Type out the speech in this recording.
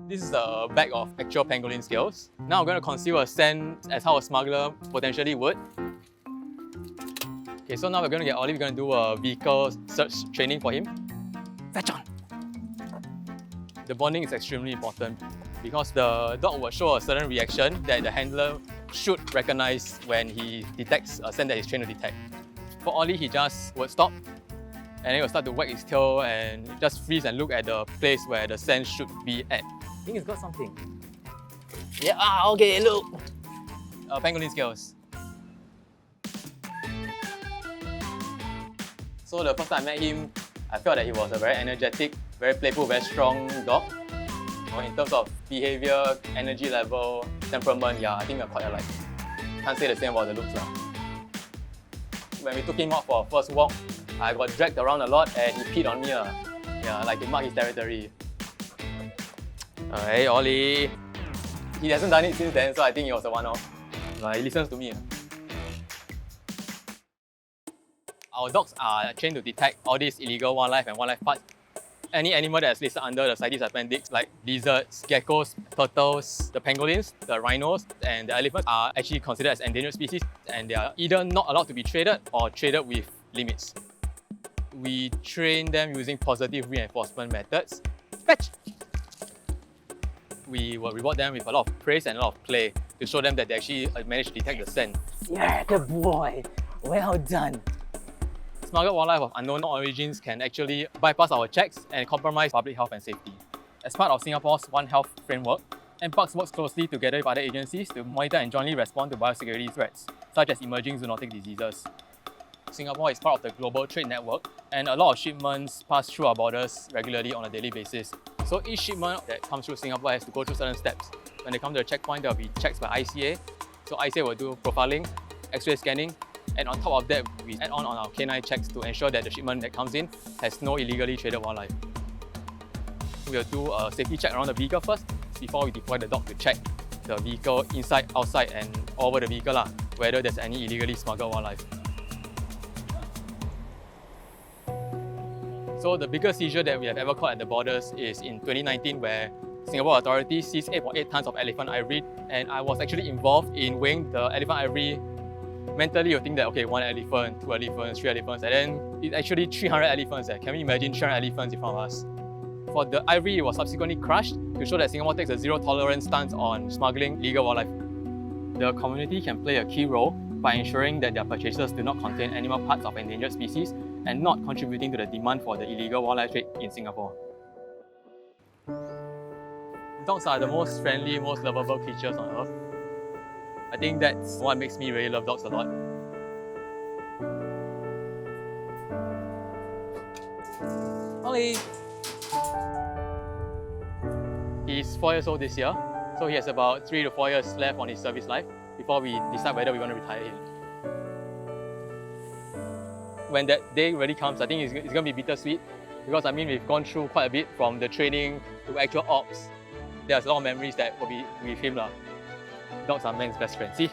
This is a bag of actual pangolin scales. Now I'm going to conceal a scent as how a smuggler potentially would. Okay, so now we're going to get Ollie, we're going to do a vehicle search training for him. Fetch on! The bonding is extremely important because the dog will show a certain reaction that the handler should recognize when he detects a scent that he's trained to detect. For Ollie, he just would stop and then he'll start to wag his tail and just freeze and look at the place where the scent should be at. I think it's got something. Yeah, okay, look. Pangolin scales. So the first time I met him, I felt that he was a very energetic, very playful, very strong dog. In terms of behavior, energy level, temperament, yeah, I think we're quite alike. Can't say the same about the looks now. When we took him out for our first walk, I got dragged around a lot and he peed on me. Yeah, like to mark his territory. Hey, Ollie. He hasn't done it since then, so I think it was a one-off. He listens to me. Our dogs are trained to detect all these illegal wildlife and wildlife parts. Any animal that is listed under the CITES appendix, like lizards, geckos, turtles, the pangolins, the rhinos, and the elephants are actually considered as endangered species, and they are either not allowed to be traded or traded with limits. We train them using positive reinforcement methods. Fetch! We will reward them with a lot of praise and a lot of play to show them that they actually managed to detect the scent. Yeah, good boy. Well done. Smuggled wildlife of unknown origins can actually bypass our checks and compromise public health and safety. As part of Singapore's One Health framework, NParks works closely together with other agencies to monitor and jointly respond to biosecurity threats, such as emerging zoonotic diseases. Singapore is part of the global trade network, and a lot of shipments pass through our borders regularly on a daily basis. So each shipment that comes through Singapore has to go through certain steps. When they come to the checkpoint, there will be checks by ICA. So ICA will do profiling, X-ray scanning, and on top of that, we add on our K9 checks to ensure that the shipment that comes in has no illegally traded wildlife. We'll do a safety check around the vehicle first before we deploy the dog to check the vehicle inside, outside, and all over the vehicle, whether there's any illegally smuggled wildlife. So the biggest seizure that we have ever caught at the borders is in 2019, where Singapore authorities seized 8.8 tons of elephant ivory, and I was actually involved in weighing the elephant ivory. Mentally, you think that, okay, 1 elephant, 2 elephants, 3 elephants, and then it's actually 300 elephants. Can we imagine 300 elephants in front of us? For the ivory, it was subsequently crushed to show that Singapore takes a zero-tolerance stance on smuggling legal wildlife. The community can play a key role by ensuring that their purchases do not contain animal parts of endangered species and not contributing to the demand for the illegal wildlife trade in Singapore. Dogs are the most friendly, most lovable creatures on earth. I think that's what makes me really love dogs a lot. Ollie! He's 4 years old this year, so he has about 3 to 4 years left on his service life before we decide whether we want to retire him. When that day really comes, I think it's going to be bittersweet because I mean we've gone through quite a bit from the training to actual ops. There's a lot of memories that will be with him. Dogs are man's best friend. See?